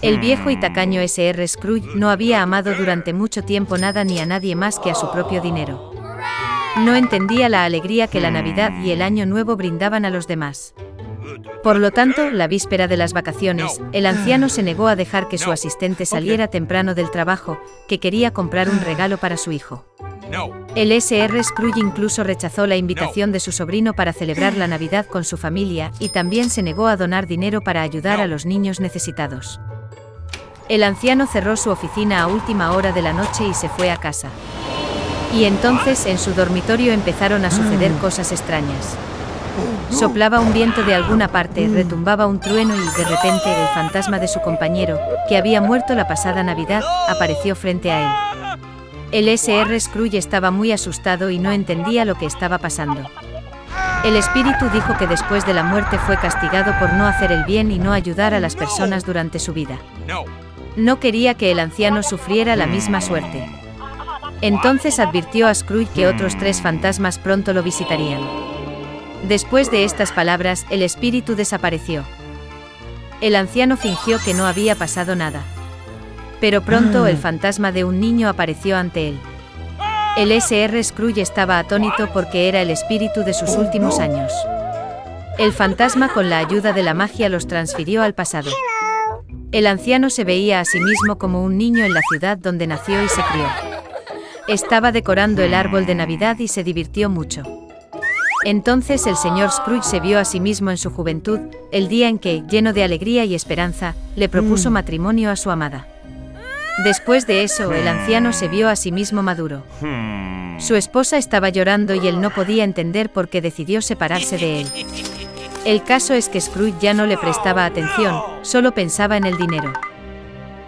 El viejo y tacaño Sr. Scrooge no había amado durante mucho tiempo nada ni a nadie más que a su propio dinero. No entendía la alegría que la Navidad y el Año Nuevo brindaban a los demás. Por lo tanto, la víspera de las vacaciones, el anciano se negó a dejar que su asistente saliera temprano del trabajo, que quería comprar un regalo para su hijo. El Sr. Scrooge incluso rechazó la invitación de su sobrino para celebrar la Navidad con su familia y también se negó a donar dinero para ayudar a los niños necesitados. El anciano cerró su oficina a última hora de la noche y se fue a casa. Y entonces en su dormitorio empezaron a suceder cosas extrañas. Soplaba un viento de alguna parte, retumbaba un trueno y, de repente, el fantasma de su compañero, que había muerto la pasada Navidad, apareció frente a él. El Sr. Scrooge estaba muy asustado y no entendía lo que estaba pasando. El espíritu dijo que después de la muerte fue castigado por no hacer el bien y no ayudar a las personas durante su vida. No quería que el anciano sufriera la misma suerte. Entonces advirtió a Scrooge que otros 3 fantasmas pronto lo visitarían. Después de estas palabras, el espíritu desapareció. El anciano fingió que no había pasado nada. Pero pronto el fantasma de un niño apareció ante él. El Sr. Scrooge estaba atónito porque era el espíritu de sus últimos años. El fantasma, con la ayuda de la magia, los transfirió al pasado. El anciano se veía a sí mismo como un niño en la ciudad donde nació y se crió. Estaba decorando el árbol de Navidad y se divirtió mucho. Entonces el señor Scrooge se vio a sí mismo en su juventud, el día en que, lleno de alegría y esperanza, le propuso matrimonio a su amada. Después de eso, el anciano se vio a sí mismo maduro. Su esposa estaba llorando y él no podía entender por qué decidió separarse de él. El caso es que Scrooge ya no le prestaba atención, solo pensaba en el dinero.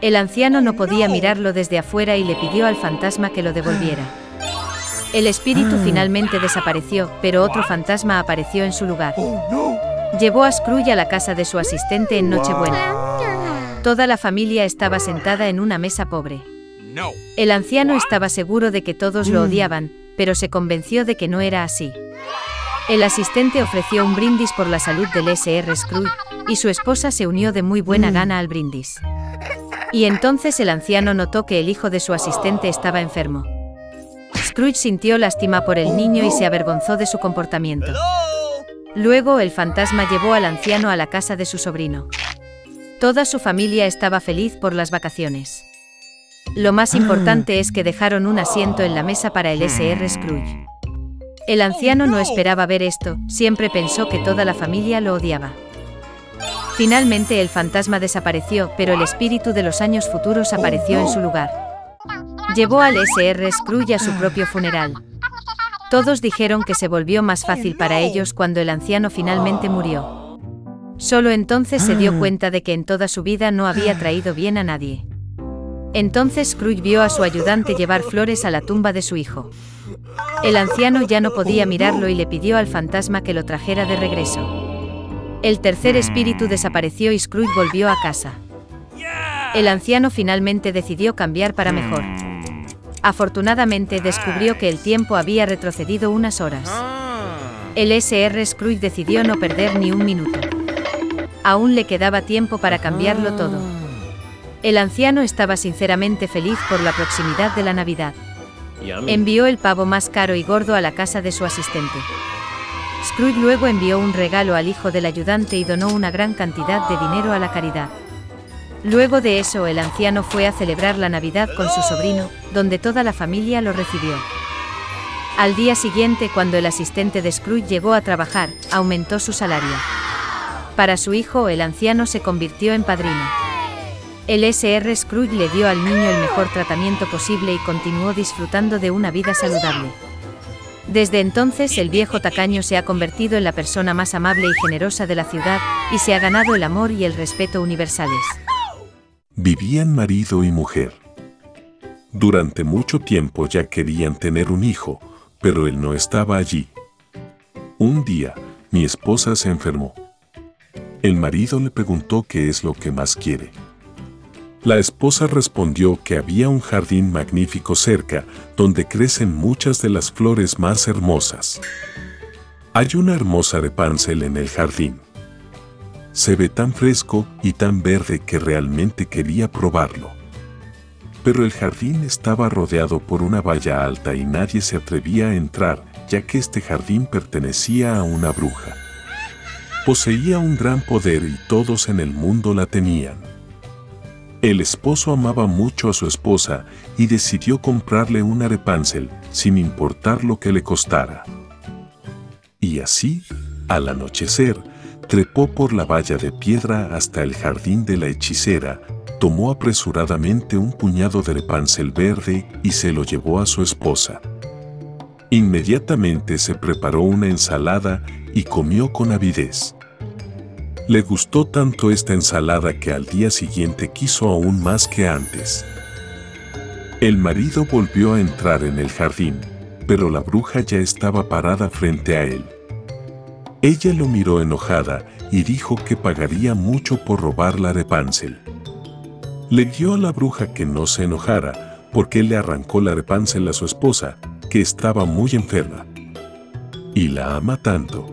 El anciano no podía mirarlo desde afuera y le pidió al fantasma que lo devolviera. El espíritu finalmente desapareció, pero otro fantasma apareció en su lugar. Llevó a Scrooge a la casa de su asistente en Nochebuena. Toda la familia estaba sentada en una mesa pobre. El anciano estaba seguro de que todos lo odiaban, pero se convenció de que no era así. El asistente ofreció un brindis por la salud del Sr. Scrooge, y su esposa se unió de muy buena gana al brindis. Y entonces el anciano notó que el hijo de su asistente estaba enfermo. Scrooge sintió lástima por el niño y se avergonzó de su comportamiento. Luego el fantasma llevó al anciano a la casa de su sobrino. Toda su familia estaba feliz por las vacaciones. Lo más importante es que dejaron un asiento en la mesa para el Sr. Scrooge. El anciano no esperaba ver esto, siempre pensó que toda la familia lo odiaba. Finalmente el fantasma desapareció, pero el espíritu de los años futuros apareció en su lugar. Llevó al Sr. Scrooge a su propio funeral. Todos dijeron que se volvió más fácil para ellos cuando el anciano finalmente murió. Solo entonces se dio cuenta de que en toda su vida no había traído bien a nadie. Entonces Scrooge vio a su ayudante llevar flores a la tumba de su hijo. El anciano ya no podía mirarlo y le pidió al fantasma que lo trajera de regreso. El tercer espíritu desapareció y Scrooge volvió a casa. El anciano finalmente decidió cambiar para mejor. Afortunadamente descubrió que el tiempo había retrocedido unas horas. El Sr. Scrooge decidió no perder ni un minuto. Aún le quedaba tiempo para cambiarlo todo. El anciano estaba sinceramente feliz por la proximidad de la Navidad. Envió el pavo más caro y gordo a la casa de su asistente. Scrooge luego envió un regalo al hijo del ayudante y donó una gran cantidad de dinero a la caridad. Luego de eso el anciano fue a celebrar la Navidad con su sobrino, donde toda la familia lo recibió. Al día siguiente, cuando el asistente de Scrooge llegó a trabajar, aumentó su salario. Para su hijo, el anciano se convirtió en padrino. El Sr. Scrooge le dio al niño el mejor tratamiento posible y continuó disfrutando de una vida saludable. Desde entonces el viejo tacaño se ha convertido en la persona más amable y generosa de la ciudad, y se ha ganado el amor y el respeto universales. Vivían marido y mujer. Durante mucho tiempo ya querían tener un hijo, pero él no estaba allí. Un día, mi esposa se enfermó. El marido le preguntó qué es lo que más quiere. La esposa respondió que había un jardín magnífico cerca, donde crecen muchas de las flores más hermosas. Hay una hermosa Rapunzel en el jardín. Se ve tan fresco y tan verde que realmente quería probarlo. Pero el jardín estaba rodeado por una valla alta y nadie se atrevía a entrar, ya que este jardín pertenecía a una bruja. Poseía un gran poder y todos en el mundo la temían. El esposo amaba mucho a su esposa y decidió comprarle una Rapunzel, sin importar lo que le costara. Y así, al anochecer, trepó por la valla de piedra hasta el jardín de la hechicera, tomó apresuradamente un puñado de Rapunzel verde y se lo llevó a su esposa. Inmediatamente se preparó una ensalada y comió con avidez. Le gustó tanto esta ensalada que al día siguiente quiso aún más que antes. El marido volvió a entrar en el jardín, pero la bruja ya estaba parada frente a él. Ella lo miró enojada y dijo que pagaría mucho por robar la Rapunzel. Le dio a la bruja que no se enojara, porque él le arrancó la Rapunzel a su esposa, que estaba muy enferma. Y la ama tanto.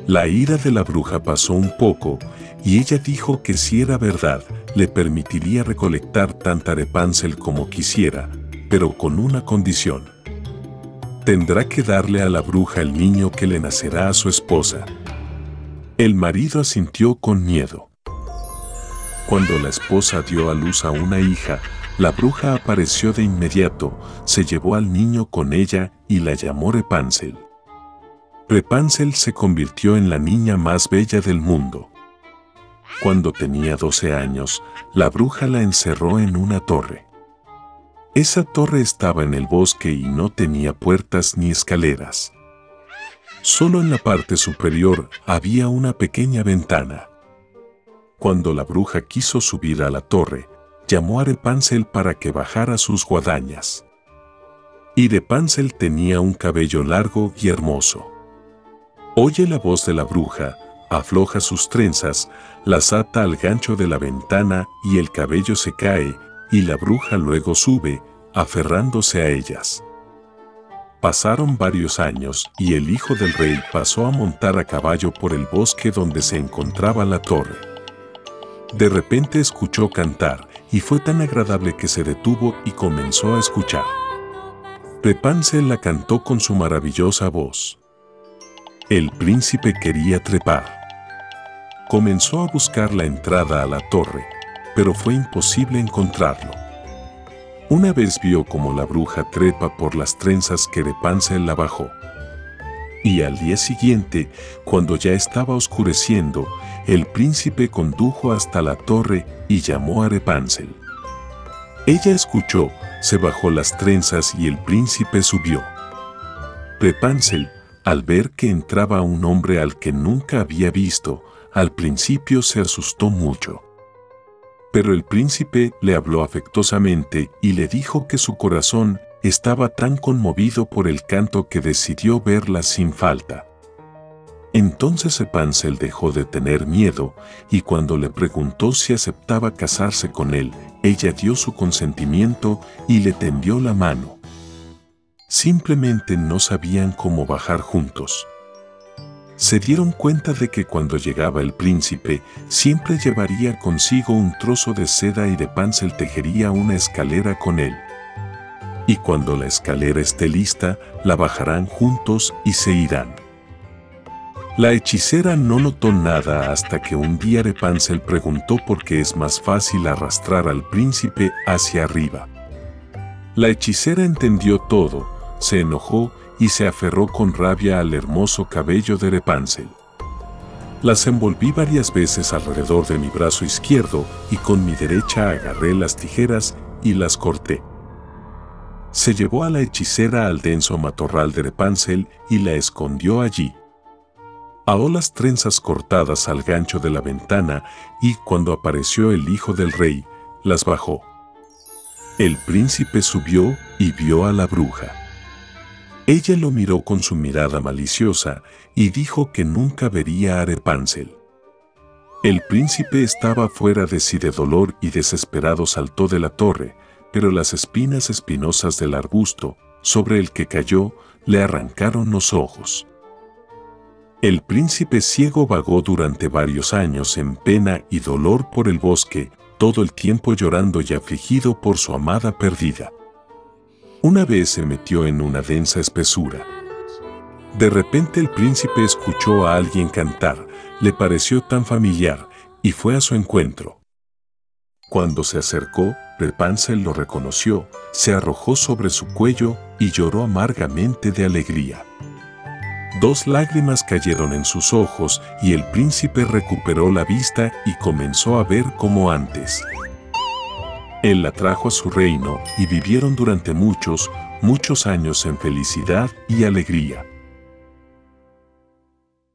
La ira de la bruja pasó un poco, y ella dijo que si era verdad, le permitiría recolectar tanta Rapunzel como quisiera, pero con una condición. Tendrá que darle a la bruja el niño que le nacerá a su esposa. El marido asintió con miedo. Cuando la esposa dio a luz a una hija, la bruja apareció de inmediato, se llevó al niño con ella y la llamó Rapunzel. Rapunzel se convirtió en la niña más bella del mundo. Cuando tenía 12 años, la bruja la encerró en una torre. Esa torre estaba en el bosque y no tenía puertas ni escaleras. Solo en la parte superior había una pequeña ventana. Cuando la bruja quiso subir a la torre, llamó a Rapunzel para que bajara sus guadañas. Y Rapunzel tenía un cabello largo y hermoso. Oye la voz de la bruja, afloja sus trenzas, las ata al gancho de la ventana y el cabello se cae, y la bruja luego sube, aferrándose a ellas. Pasaron varios años y el hijo del rey pasó a montar a caballo por el bosque donde se encontraba la torre. De repente escuchó cantar y fue tan agradable que se detuvo y comenzó a escuchar. Rapunzel la cantó con su maravillosa voz. El príncipe quería trepar. Comenzó a buscar la entrada a la torre, pero fue imposible encontrarlo. Una vez vio cómo la bruja trepa por las trenzas que Rapunzel la bajó. Y al día siguiente, cuando ya estaba oscureciendo, el príncipe condujo hasta la torre y llamó a Rapunzel. Ella escuchó, se bajó las trenzas y el príncipe subió. Rapunzel, al ver que entraba un hombre al que nunca había visto, al principio se asustó mucho. Pero el príncipe le habló afectuosamente y le dijo que su corazón estaba tan conmovido por el canto que decidió verla sin falta. Entonces Rapunzel dejó de tener miedo y cuando le preguntó si aceptaba casarse con él, ella dio su consentimiento y le tendió la mano. Simplemente no sabían cómo bajar juntos. Se dieron cuenta de que cuando llegaba el príncipe, siempre llevaría consigo un trozo de seda y Rapunzel tejería una escalera con él. Y cuando la escalera esté lista, la bajarán juntos y se irán. La hechicera no notó nada hasta que un día Rapunzel preguntó por qué es más fácil arrastrar al príncipe hacia arriba. La hechicera entendió todo, se enojó y se aferró con rabia al hermoso cabello de Rapunzel. Las envolví varias veces alrededor de mi brazo izquierdo y con mi derecha agarré las tijeras y las corté. Se llevó a la hechicera al denso matorral de Rapunzel y la escondió allí. Ató las trenzas cortadas al gancho de la ventana y cuando apareció el hijo del rey, las bajó. El príncipe subió y vio a la bruja. Ella lo miró con su mirada maliciosa y dijo que nunca vería a Rapunzel. El príncipe estaba fuera de sí de dolor y desesperado saltó de la torre, pero las espinas espinosas del arbusto, sobre el que cayó, le arrancaron los ojos. El príncipe ciego vagó durante varios años en pena y dolor por el bosque, todo el tiempo llorando y afligido por su amada perdida. Una vez se metió en una densa espesura. De repente el príncipe escuchó a alguien cantar, le pareció tan familiar, y fue a su encuentro. Cuando se acercó, Rapunzel lo reconoció, se arrojó sobre su cuello y lloró amargamente de alegría. 2 lágrimas cayeron en sus ojos y el príncipe recuperó la vista y comenzó a ver como antes. Él la trajo a su reino y vivieron durante muchos, muchos años en felicidad y alegría.